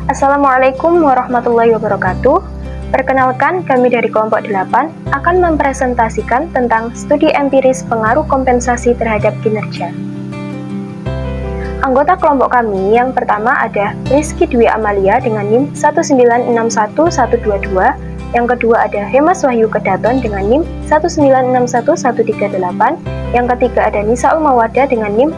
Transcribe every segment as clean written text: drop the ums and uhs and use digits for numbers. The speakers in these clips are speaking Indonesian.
Assalamualaikum warahmatullahi wabarakatuh. Perkenalkan, kami dari kelompok 8 akan mempresentasikan tentang studi empiris pengaruh kompensasi terhadap kinerja. Anggota kelompok kami yang pertama ada Rizky Dwi Amalia dengan NIM 1961122, yang kedua ada Hemas Wahyu Kedaton dengan NIM 1961138, yang ketiga ada Nisa Ulmawada dengan NIM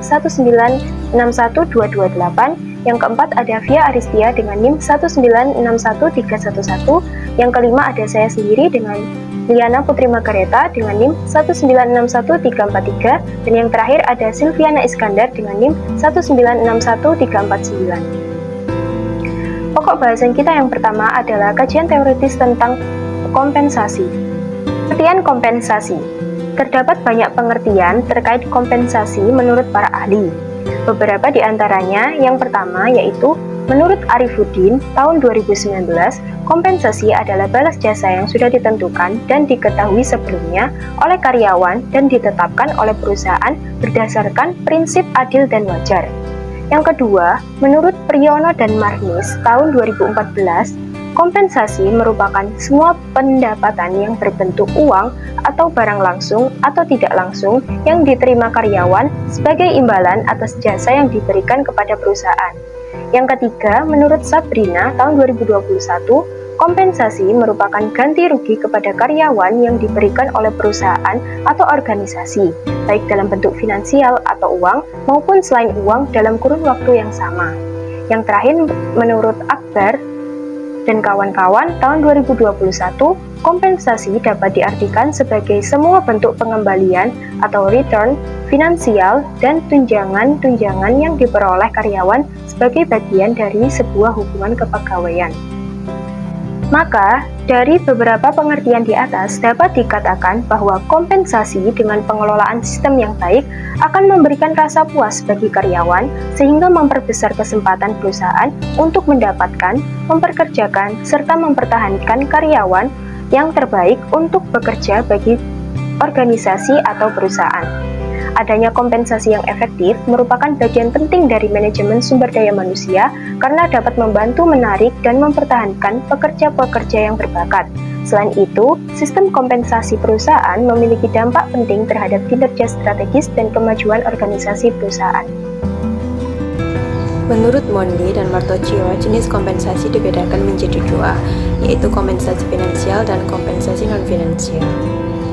1961228, yang keempat ada Via Aristia dengan NIM 1961311, yang kelima ada saya sendiri dengan Liana Putri Magareta dengan NIM 1961343, dan yang terakhir ada Silviana Iskandar dengan NIM 1961349. Pokok bahasan kita yang pertama adalah kajian teoritis tentang kompensasi. Pengertian kompensasi. Terdapat banyak pengertian terkait kompensasi menurut para ahli. Beberapa di antaranya, yang pertama yaitu menurut Arifuddin tahun 2019, kompensasi adalah balas jasa yang sudah ditentukan dan diketahui sebelumnya oleh karyawan dan ditetapkan oleh perusahaan berdasarkan prinsip adil dan wajar. Yang kedua, menurut Priyono dan Marnis tahun 2014, kompensasi merupakan semua pendapatan yang berbentuk uang atau barang langsung atau tidak langsung yang diterima karyawan sebagai imbalan atas jasa yang diberikan kepada perusahaan. Yang ketiga, menurut Sabrina tahun 2021, kompensasi merupakan ganti rugi kepada karyawan yang diberikan oleh perusahaan atau organisasi, baik dalam bentuk finansial atau uang maupun selain uang dalam kurun waktu yang sama. Yang terakhir, menurut Akbar dan kawan-kawan tahun 2021, kompensasi dapat diartikan sebagai semua bentuk pengembalian atau return finansial dan tunjangan-tunjangan yang diperoleh karyawan sebagai bagian dari sebuah hubungan kepegawaian. Maka, dari beberapa pengertian di atas dapat dikatakan bahwa kompensasi dengan pengelolaan sistem yang baik akan memberikan rasa puas bagi karyawan sehingga memperbesar kesempatan perusahaan untuk mendapatkan, memperkerjakan, serta mempertahankan karyawan yang terbaik untuk bekerja bagi organisasi atau perusahaan. Adanya kompensasi yang efektif merupakan bagian penting dari manajemen sumber daya manusia karena dapat membantu menarik dan mempertahankan pekerja-pekerja yang berbakat. Selain itu, sistem kompensasi perusahaan memiliki dampak penting terhadap kinerja strategis dan kemajuan organisasi perusahaan. Menurut Mondi dan Martocchio, jenis kompensasi dibedakan menjadi dua, yaitu kompensasi finansial dan kompensasi non-finansial.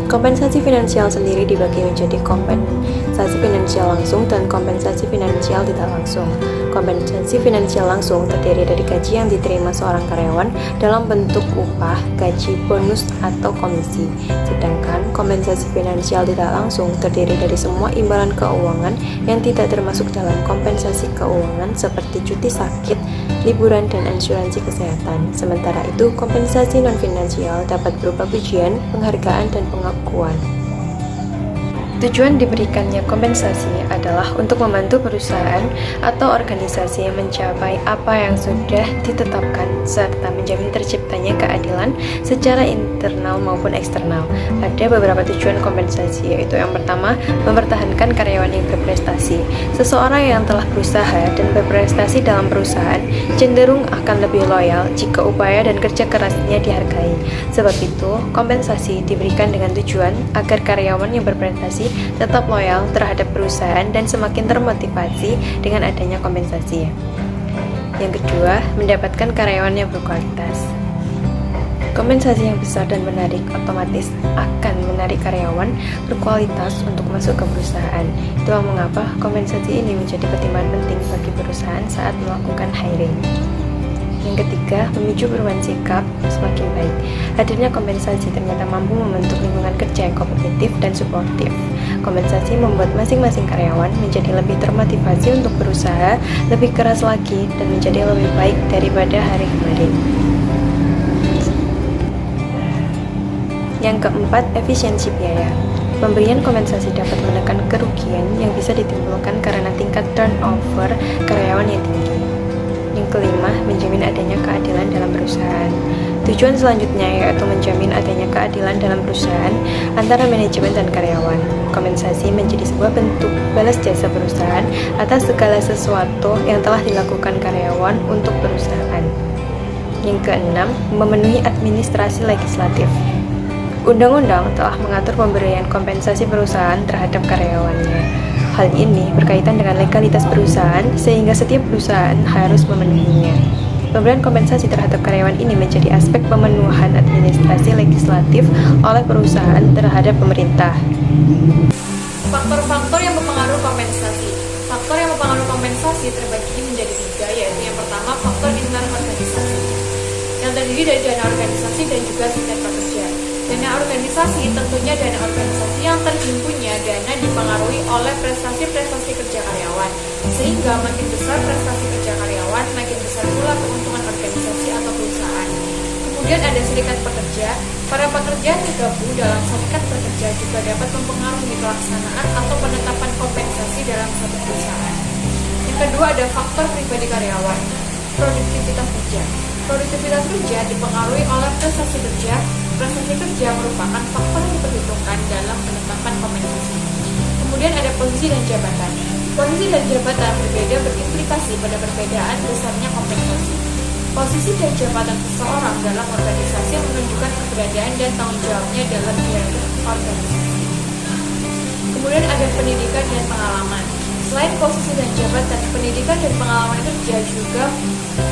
Kompensasi finansial sendiri dibagi menjadi kompensasi finansial langsung dan kompensasi finansial tidak langsung. Kompensasi finansial langsung terdiri dari gaji yang diterima seorang karyawan dalam bentuk upah, gaji, bonus, atau komisi. Sedangkan kompensasi finansial tidak langsung terdiri dari semua imbalan keuangan yang tidak termasuk dalam kompensasi keuangan seperti cuti sakit, liburan, dan asuransi kesehatan. Sementara itu, kompensasi non-finansial dapat berupa pujian, penghargaan, dan pengakuan. Tujuan diberikannya kompensasi adalah untuk membantu perusahaan atau organisasi mencapai apa yang sudah ditetapkan serta menjamin terciptanya keadilan secara internal maupun eksternal. Ada beberapa tujuan kompensasi, yaitu yang pertama, mempertahankan karyawan yang berprestasi. Seseorang yang telah berusaha dan berprestasi dalam perusahaan cenderung akan lebih loyal jika upaya dan kerja kerasnya dihargai. Sebab itu, kompensasi diberikan dengan tujuan agar karyawan yang berprestasi tetap loyal terhadap perusahaan dan semakin termotivasi dengan adanya kompensasi. Yang kedua, mendapatkan karyawan yang berkualitas. Kompensasi yang besar dan menarik otomatis akan menarik karyawan berkualitas untuk masuk ke perusahaan. Itulah mengapa kompensasi ini menjadi pertimbangan penting bagi perusahaan saat melakukan hiring. Yang ketiga, memicu perubahan sikap semakin baik. Hadirnya kompensasi ternyata mampu membentuk lingkungan kerja yang kompetitif dan suportif. Kompensasi membuat masing-masing karyawan menjadi lebih termotivasi untuk berusaha lebih keras lagi dan menjadi lebih baik daripada hari kemarin. Yang keempat, efisiensi biaya. Pemberian kompensasi dapat menekan kerugian yang bisa ditimbulkan karena tingkat turnover karyawan yang tinggi. Yang kelima, menjamin adanya keadilan dalam perusahaan. Tujuan selanjutnya yaitu menjamin adanya keadilan dalam perusahaan antara manajemen dan karyawan. kompensasi menjadi sebuah bentuk balas jasa perusahaan atas segala sesuatu yang telah dilakukan karyawan untuk perusahaan. Yang keenam, memenuhi administrasi legislatif. Undang-undang telah mengatur pemberian kompensasi perusahaan terhadap karyawannya. Hal ini berkaitan dengan legalitas perusahaan, sehingga setiap perusahaan harus memenuhinya. Pemberian kompensasi terhadap karyawan ini menjadi aspek pemenuhan administrasi legislatif oleh perusahaan terhadap pemerintah. Faktor-faktor yang mempengaruhi kompensasi. Faktor yang mempengaruhi kompensasi terbagi menjadi 3, yaitu yang pertama faktor internal organisasi, yang terdiri dari dana organisasi dan juga tiket pekerja. Dana organisasi tentunya dana organisasi yang terhimpunnya dana dipengaruhi oleh prestasi-prestasi kerja karyawan, sehingga makin besar prestasi kerja karyawan, makin besar pula keuntungan organisasi atau perusahaan. Kemudian ada serikat pekerja. Para pekerja yang tergabung dalam serikat pekerja juga dapat mempengaruhi pelaksanaan atau penetapan kompensasi dalam satu perusahaan. Yang kedua ada faktor pribadi karyawan. Produktivitas kerja. Produktivitas kerja dipengaruhi oleh prestasi kerja. Prestasi kerja merupakan faktor yang diperhitungkan dalam penetapan kompensasi. Kemudian ada posisi dan jabatan. Posisi dan jabatan berbeda berimplikasi pada perbedaan besarnya kompensasi. Posisi dan jabatan seseorang dalam organisasi menunjukkan keberadaan dan tanggung jawabnya dalam hierarki organisasi. Kemudian ada pendidikan dan pengalaman. Selain posisi dan jabatan, pendidikan dan pengalaman kerja juga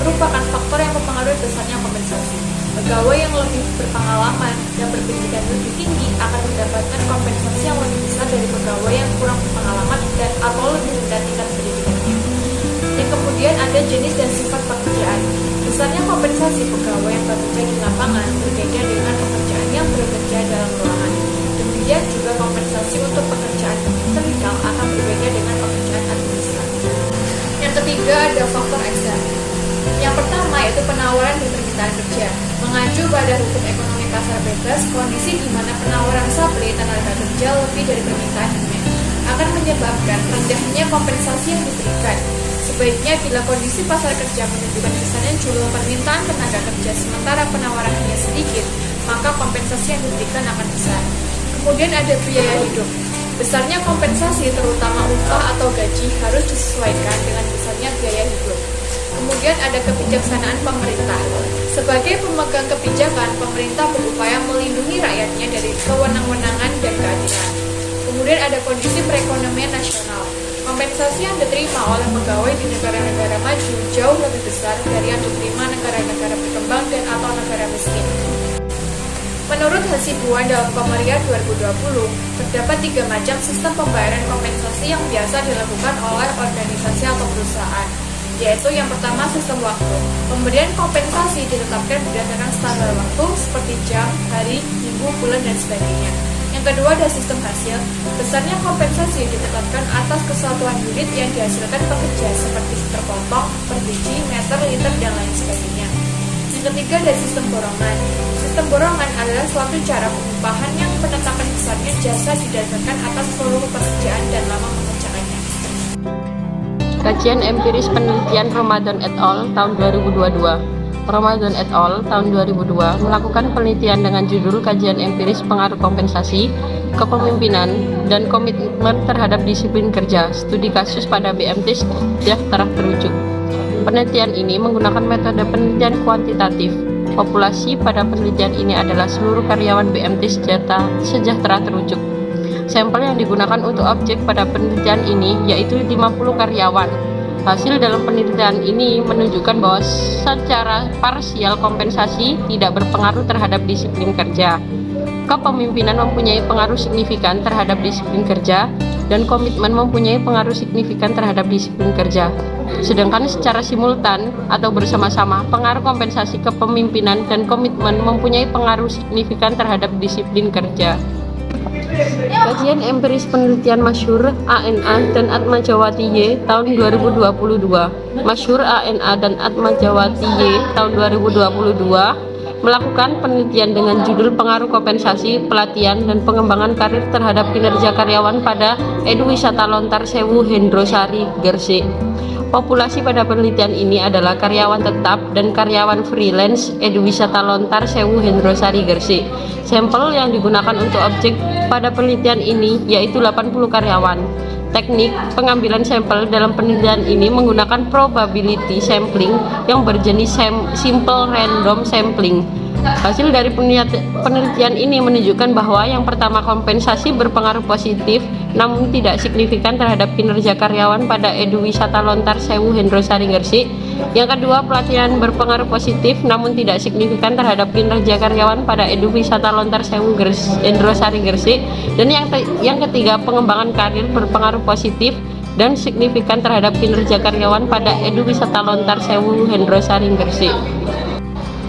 merupakan faktor yang mempengaruhi besarnya kompensasi. Pegawai yang lebih berpengalaman dan berpendidikan lebih tinggi akan mendapatkan kompensasi yang lebih besar dari pegawai yang kurang berpengalaman dan atau lebih rendah tingkat pendidikannya. Yang kemudian ada jenis dan sifat pekerjaan. Besarnya kompensasi pegawai yang bekerja di lapangan berbeda dengan pekerjaan yang bekerja dalam ruangan. Demikian juga kompensasi untuk pekerjaan teknikal akan berbeda dengan pekerjaan administratif. Yang ketiga ada faktor eksternal. Yang pertama yaitu penawaran dan permintaan kerja. Mengacu pada hukum ekonomi pasar bebas, kondisi di mana penawaran supply tenaga kerja lebih dari permintaan demand akan menyebabkan rendahnya kompensasi yang diberikan. Sebaiknya bila kondisi pasar kerja menunjukkan besarnya jumlah permintaan tenaga kerja sementara penawaran hanya sedikit, maka kompensasi yang diberikan akan besar. Kemudian ada biaya hidup. Besarnya kompensasi terutama upah atau gaji harus disesuaikan dengan besarnya biaya hidup. Kemudian ada kebijaksanaan pemerintah. Sebagai pemegang kebijakan, pemerintah berupaya melindungi rakyatnya dari kewenang-wenangan dan keadilan. Kemudian ada kondisi perekonomian nasional. Kompensasi yang diterima oleh pegawai di negara-negara maju jauh lebih besar dari yang diterima negara-negara berkembang dan atau negara miskin. Menurut Hasibuan dalam Komeria 2020, terdapat 3 macam sistem pembayaran kompensasi yang biasa dilakukan oleh organisasi atau perusahaan, yaitu yang pertama sistem waktu. Pemberian kompensasi ditetapkan berdasarkan standar waktu seperti jam, hari, minggu, bulan, dan sebagainya. Yang kedua ada sistem hasil. Besarnya kompensasi ditetapkan atas kesatuan unit yang dihasilkan pekerja seperti per potong, per biji, meter, liter, dan lain sebagainya. Yang ketiga ada sistem borongan. Sistem borongan adalah suatu cara pengupahan yang penetapan besarnya jasa didasarkan atas seluruh pekerjaan dan lama mengerjakannya. Kajian empiris penelitian Ramadan et al. Tahun 2022. Ramadan et al. Tahun 2002 melakukan penelitian dengan judul Kajian Empiris Pengaruh Kompensasi, Kepemimpinan, dan Komitmen Terhadap Disiplin Kerja, Studi Kasus pada BMT Sejahtera Terujuk. Penelitian ini menggunakan metode penelitian kuantitatif. Populasi pada penelitian ini adalah seluruh karyawan BMT Sejahtera Terujuk. Sampel yang digunakan untuk objek pada penelitian ini yaitu 50 karyawan. Hasil dalam penelitian ini menunjukkan bahwa secara parsial kompensasi tidak berpengaruh terhadap disiplin kerja. Kepemimpinan mempunyai pengaruh signifikan terhadap disiplin kerja, dan komitmen mempunyai pengaruh signifikan terhadap disiplin kerja. Sedangkan secara simultan atau bersama-sama, pengaruh kompensasi kepemimpinan dan komitmen mempunyai pengaruh signifikan terhadap disiplin kerja. Kajian empiris penelitian Masyhur, ANA, dan Atmajawati Y tahun 2022. Masyhur, ANA, dan Atmajawati Y tahun 2022 melakukan penelitian dengan judul Pengaruh Kompensasi, Pelatihan, dan Pengembangan Karir Terhadap Kinerja Karyawan pada Eduwisata Lontar Sewu Hendrosari, Gresik. Populasi pada penelitian ini adalah karyawan tetap dan karyawan freelance Eduwisata Lontar Sewu Hendrosari, Gresik. Sampel yang digunakan untuk objek pada penelitian ini yaitu 80 karyawan. Teknik pengambilan sampel dalam penelitian ini menggunakan probability sampling yang berjenis simple random sampling. Hasil dari penelitian ini menunjukkan bahwa yang pertama, kompensasi berpengaruh positif namun tidak signifikan terhadap kinerja karyawan pada Edu Wisata Lontar Sewu Hendrosari Gresik. Yang kedua, pelatihan berpengaruh positif namun tidak signifikan terhadap kinerja karyawan pada Edu Wisata Lontar Sewu Hendrosari Gresik. Dan yang ketiga, pengembangan karir berpengaruh positif dan signifikan terhadap kinerja karyawan pada Edu Wisata Lontar Sewu Hendrosari Gresik.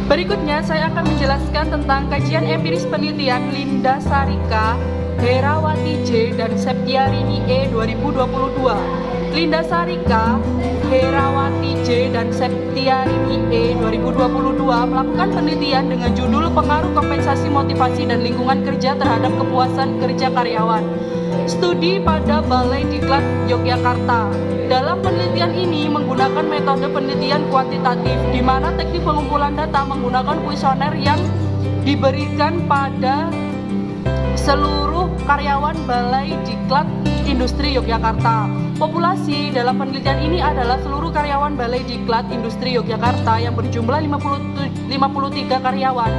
Berikutnya saya akan menjelaskan tentang kajian empiris penelitian Linda Sarika, Herawati J, dan Septiarini E 2022. Linda Sarika, Herawati J, dan Septiarini E 2022 melakukan penelitian dengan judul Pengaruh Kompensasi Motivasi dan Lingkungan Kerja terhadap Kepuasan Kerja Karyawan. Studi pada Balai Diklat Yogyakarta. Dalam penelitian ini menggunakan metode penelitian kuantitatif, di mana teknik pengumpulan data menggunakan kuesioner yang diberikan pada seluruh karyawan Balai Diklat Industri Yogyakarta. Populasi dalam penelitian ini adalah seluruh karyawan Balai Diklat Industri Yogyakarta yang berjumlah 53 karyawan.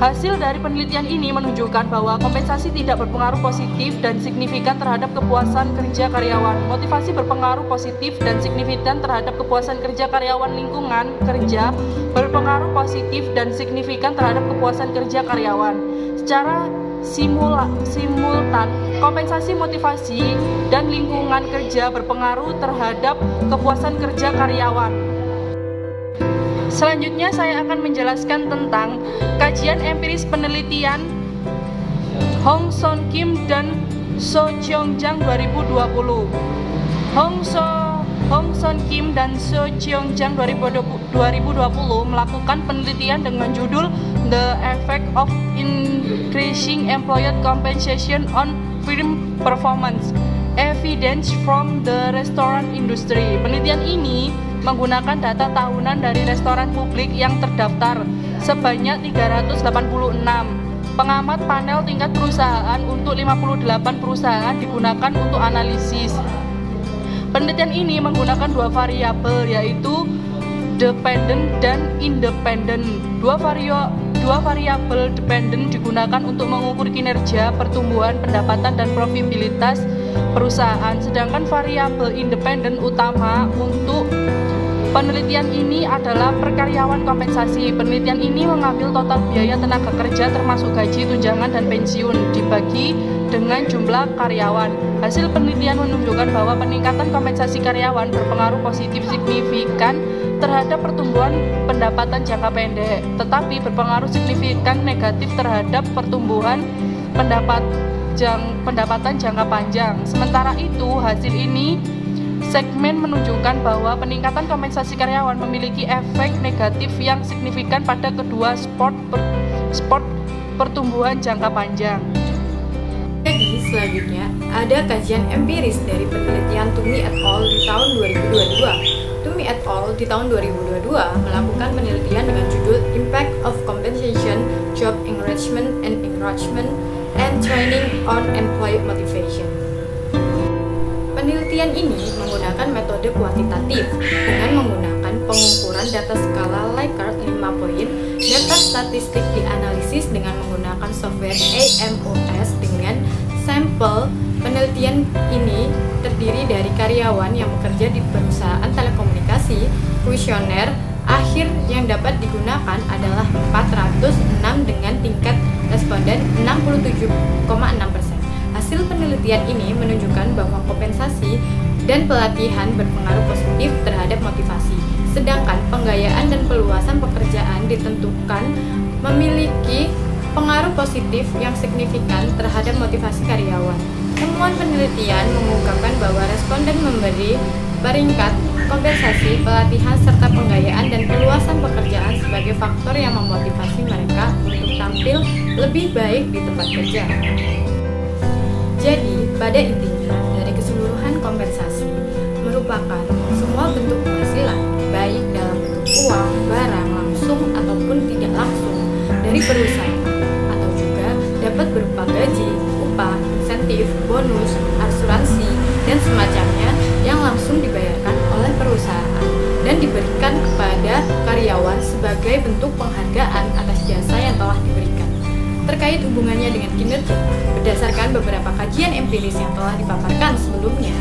Hasil dari penelitian ini menunjukkan bahwa kompensasi tidak berpengaruh positif dan signifikan terhadap kepuasan kerja karyawan. Motivasi berpengaruh positif dan signifikan terhadap kepuasan kerja karyawan. Lingkungan kerja berpengaruh positif dan signifikan terhadap kepuasan kerja karyawan. Secara simultan, kompensasi, motivasi, dan lingkungan kerja berpengaruh terhadap kepuasan kerja karyawan. Selanjutnya saya akan menjelaskan tentang kajian empiris penelitian Hong Son Kim dan So Cheong Jang 2020. Hong Son Kim dan So Cheong Jang 2020 melakukan penelitian dengan judul The Effect of Increasing Employee Compensation on Firm Performance, Evidence from the Restaurant Industry. Penelitian ini menggunakan data tahunan dari restoran publik yang terdaftar sebanyak 386. Pengamat panel tingkat perusahaan untuk 58 perusahaan digunakan untuk analisis. Penelitian ini menggunakan dua variabel, yaitu dependent dan independent. Dua variabel dependent digunakan untuk mengukur kinerja, pertumbuhan, pendapatan, dan profitabilitas perusahaan, sedangkan variabel independent utama untuk penelitian ini adalah perkaryawan kompensasi. Penelitian ini mengambil total biaya tenaga kerja termasuk gaji, tunjangan, dan pensiun dibagi dengan jumlah karyawan. Hasil penelitian menunjukkan bahwa peningkatan kompensasi karyawan berpengaruh positif signifikan terhadap pertumbuhan pendapatan jangka pendek, tetapi berpengaruh signifikan negatif terhadap pertumbuhan pendapatan jangka panjang. Sementara itu, hasil ini segmen menunjukkan bahwa peningkatan kompensasi karyawan memiliki efek negatif yang signifikan pada kedua sport pertumbuhan jangka panjang. Jadi selanjutnya ada kajian empiris dari penelitian Tumi et al. Di tahun 2022. Tumi et al. Di tahun 2022 melakukan penelitian dengan judul Impact of Compensation, Job Enrichment and Training on Employee Motivation. Penelitian ini menggunakan metode kuantitatif dengan menggunakan pengukuran data skala Likert 5 poin. Data statistik dianalisis dengan menggunakan software AMOS dengan sampel. Penelitian ini terdiri dari karyawan yang bekerja di perusahaan telekomunikasi. Kuesioner akhir yang dapat digunakan adalah 406 dengan tingkat responden 67,6%. Hasil penelitian ini menunjukkan bahwa kompensasi dan pelatihan berpengaruh positif terhadap motivasi, sedangkan penggayaan dan peluasan pekerjaan ditentukan memiliki pengaruh positif yang signifikan terhadap motivasi karyawan. Temuan penelitian mengungkapkan bahwa responden memberi peringkat kompensasi, pelatihan, serta penggayaan dan peluasan pekerjaan sebagai faktor yang memotivasi mereka untuk tampil lebih baik di tempat kerja. Jadi, pada intinya, dari keseluruhan kompensasi merupakan semua bentuk penghasilan, baik dalam bentuk uang, barang, langsung ataupun tidak langsung dari perusahaan, atau juga dapat berupa gaji, upah, karyawan sebagai bentuk penghargaan atas jasa yang telah diberikan. Terkait hubungannya dengan kinerja, berdasarkan beberapa kajian empiris yang telah dipaparkan sebelumnya,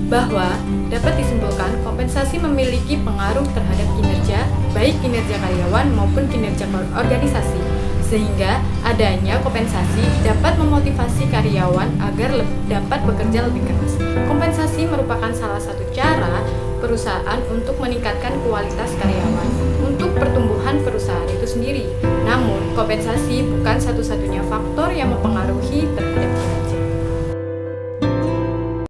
bahwa dapat disimpulkan kompensasi memiliki pengaruh terhadap kinerja, baik kinerja karyawan maupun kinerja organisasi, sehingga adanya kompensasi dapat memotivasi karyawan agar dapat bekerja lebih keras. Kompensasi merupakan salah satu cara perusahaan untuk meningkatkan kualitas karyawan untuk pertumbuhan perusahaan itu sendiri. Namun, kompensasi bukan satu-satunya faktor yang mempengaruhi